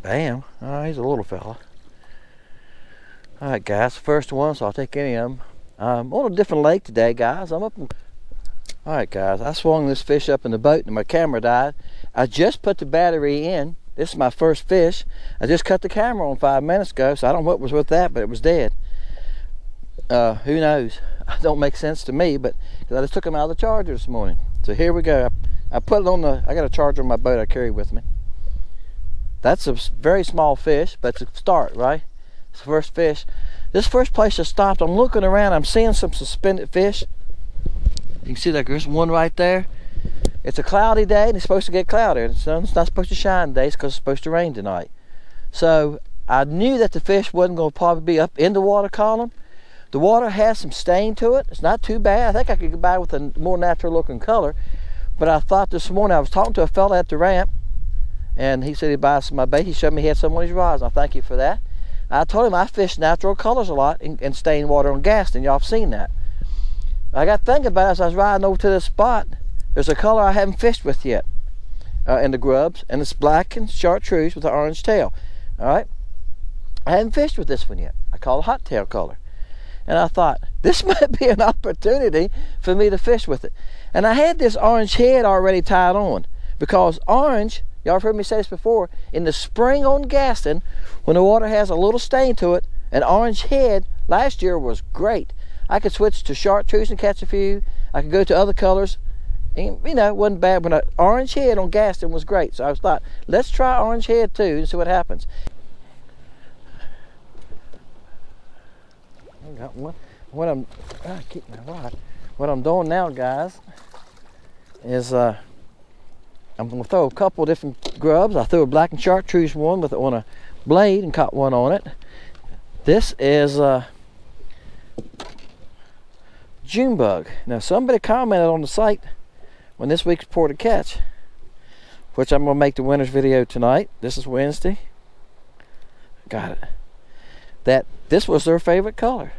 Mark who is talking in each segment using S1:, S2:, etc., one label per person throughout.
S1: Bam. Oh, he's a little fella. Alright guys, first one, so I'll take any of them. I'm on a different lake today, guys. Alright guys, I swung this fish up in the boat and my camera died. I just put the battery in. This is my first fish. I just cut the camera on 5 minutes ago, so I don't know what was with that, but it was dead. Who knows? It don't make sense to me, but I just took them out of the charger this morning. So here we go. I put it on I got a charger on my boat I carry with me. That's a very small fish, but it's a start, right? It's the first fish. This first place I stopped, I'm looking around, I'm seeing some suspended fish. You can see that there's one right there. It's a cloudy day and it's supposed to get cloudy. The sun's not supposed to shine today because it's supposed to rain tonight. So I knew that the fish wasn't going to probably be up in the water column. The water has some stain to it. It's not too bad. I think I could get by with a more natural looking color. But I thought this morning, I was talking to a fella at the ramp, and he said he'd buy some of my bait. He showed me he had some on his rods. I thank you for that. I told him I fish natural colors a lot and stain water on Gaston. Y'all have seen that. I got thinking about it as I was riding over to this spot. There's a color I haven't fished with yet in the grubs, and it's black and chartreuse with an orange tail. All right, I haven't fished with this one yet. I call it Hot Tail color, and I thought this might be an opportunity for me to fish with it. And I had this orange head already tied on because orange. Y'all have heard me say this before. In the spring on Gaston, when the water has a little stain to it, an orange head last year was great. I could switch to chartreuse and catch a few. I could go to other colors. And, you know, it wasn't bad, but an orange head on Gaston was great. So I thought, let's try orange head too and see what happens. I got one. What I'm doing now, guys, is I'm going to throw a couple different grubs. I threw a black and chartreuse one on a blade and caught one on it. This is June bug. Now somebody commented on the site when this week's pour to catch, which I'm going to make the winner's video tonight. This is Wednesday. Got it. That this was their favorite color.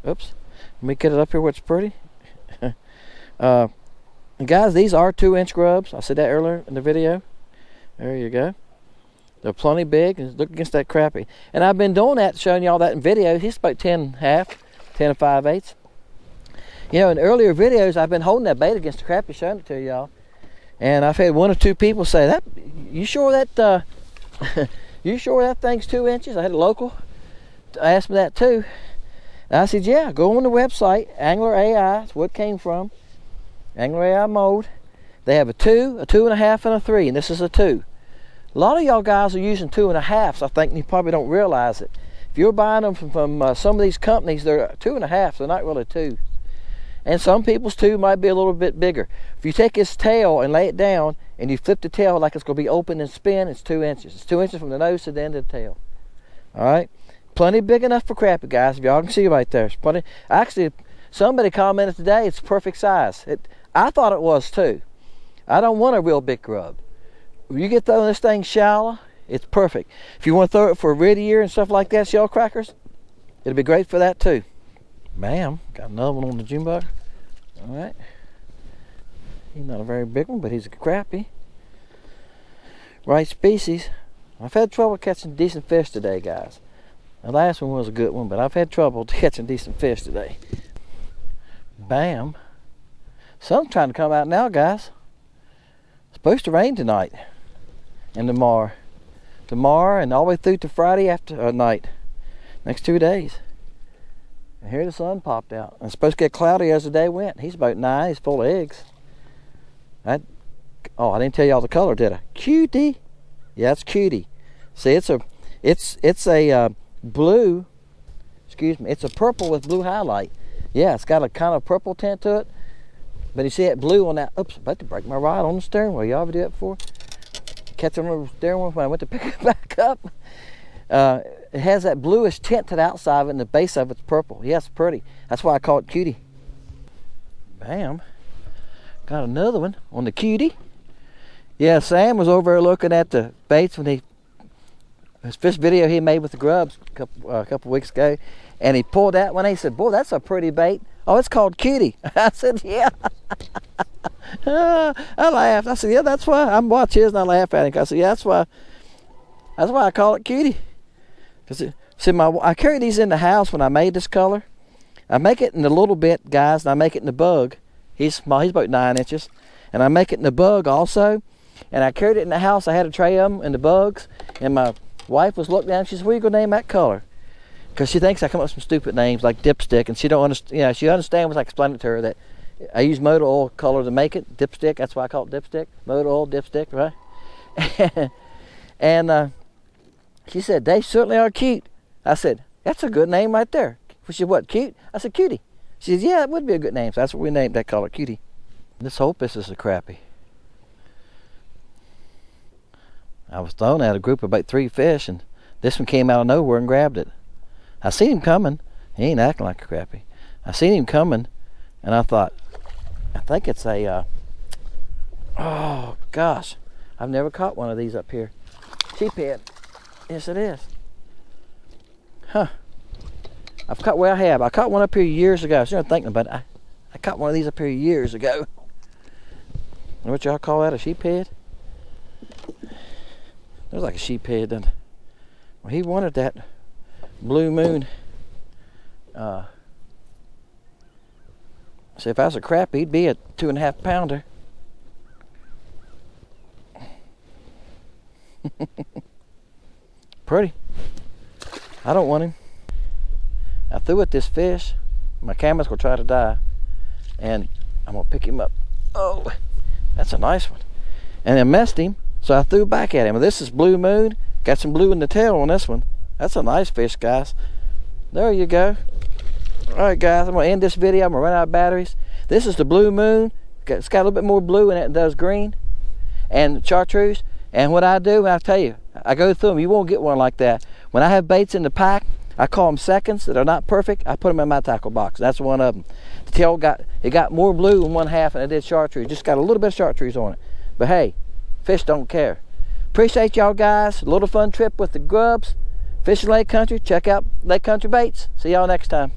S1: Oops. Let me get it up here where it's pretty. And guys, these are 2-inch grubs. I said that earlier in the video. There you go. They're plenty big. And look against that crappie. And I've been doing that, showing y'all that in videos. He's about 10.5, 10 and 5/8. You know, in earlier videos, I've been holding that bait against the crappie, showing it to y'all. And I've had 1 or 2 people say, "That you sure that you sure that thing's 2 inches?" I had a local ask me that too. And I said, "Yeah, go on the website, Angler AI. That's what it came from. Angler AI mode. They have a 2, a 2.5, and a 3, and this is a 2. A lot of y'all guys are using 2.5s, I think, and you probably don't realize it. If you're buying them from some of these companies, they're 2.5s. They're not really 2. And some people's 2 might be a little bit bigger. If you take his tail and lay it down, and you flip the tail like it's going to be open and spin, it's 2 inches. It's 2 inches from the nose to the end of the tail. All right, plenty big enough for crappie, guys. If y'all can see right there, it's plenty. Actually, somebody commented today it's perfect size. I thought it was too. I don't want a real big grub. When you get throwing this thing shallow, it's perfect. If you want to throw it for red ear and stuff like that, shell crackers, it'll be great for that too. Bam, got another one on the June bug. All right. He's not a very big one, but he's a crappie. Right species. I've had trouble catching decent fish today, guys. The last one was a good one, but I've had trouble catching decent fish today. Bam. Sun's trying to come out now, guys. It's supposed to rain tonight and tomorrow. Tomorrow and all the way through to Friday after night. Next 2 days. And here the sun popped out. And it's supposed to get cloudy as the day went. He's about 9. He's full of eggs. Oh, I didn't tell y'all the color, did I? Cutie. Yeah, it's cutie. See, it's a blue. Excuse me. It's a purple with blue highlight. Yeah, it's got a kind of purple tint to it. But you see that blue on that. Oops, about to break my rod on the steering wheel. Y'all ever do that before? Catch it on the steering wheel when I went to pick it back up. It has that bluish tint to the outside of it, and the base of it's purple. Yeah, it's pretty. That's why I call it cutie. Bam. Got another one on the cutie. Yeah, Sam was over there looking at the baits when he his fish video he made with the grubs a couple weeks ago, and he pulled that one. And he said, "Boy, that's a pretty bait. Oh, it's called Cutie." I said, "Yeah." I laughed. I said, "Yeah, that's why." I'm watching his and I laugh at him. I said, "Yeah, that's why I call it Cutie." Cause I carry these in the house when I made this color. I make it in a little bit, guys, and I make it in the bug. He's small. He's about 9 inches, and I make it in the bug also. And I carried it in the house. I had a tray of them in the bugs, and my wife was looking down. She said, "What are you gonna name that color?" Because she thinks I come up with some stupid names like dipstick, and she don't understand. You know, she understands when I explained it to her that I use motor oil color to make it dipstick. That's why I call it dipstick. Motor oil dipstick, right? and she said, "They certainly are cute." I said, "That's a good name right there." She said, "What, cute?" I said, "Cutie." She said, "Yeah, it would be a good name." So that's what we named that color, Cutie. Let's hope this is a crappie. I was thrown at a group of about 3 fish, and this one came out of nowhere and grabbed it. I seen him coming. He ain't acting like a crappie. I seen him coming, and I thought, I think it's a, oh gosh, I've never caught one of these up here. Sheephead. Yes, it is. Huh. I've caught, well, I have. I caught one up here years ago. I was thinking about it. I caught one of these up here years ago. What y'all call that, a sheephead? Looks like a sheephead, doesn't it? Well, he wanted that blue moon. So if I was a crappie, he'd be a 2.5 pounder. Pretty. I don't want him. I threw at this fish. My camera's gonna try to die, and I'm gonna pick him up. Oh, that's a nice one. And I messed him. So I threw back at him. And this is blue moon. Got some blue in the tail on this one. That's a nice fish, guys. There you go. All right, guys, I'm going to end this video. I'm going to run out of batteries. This is the blue moon. It's got a little bit more blue in it than it does green. And chartreuse. And what I do, I'll tell you, I go through them. You won't get one like that. When I have baits in the pack, I call them seconds that are not perfect. I put them in my tackle box. That's one of them. The tail got more blue in one half than it did chartreuse. Just got a little bit of chartreuse on it. But hey, fish don't care. Appreciate y'all guys. A little fun trip with the grubs. Fishing Lake Country. Check out Lake Country Baits. See y'all next time.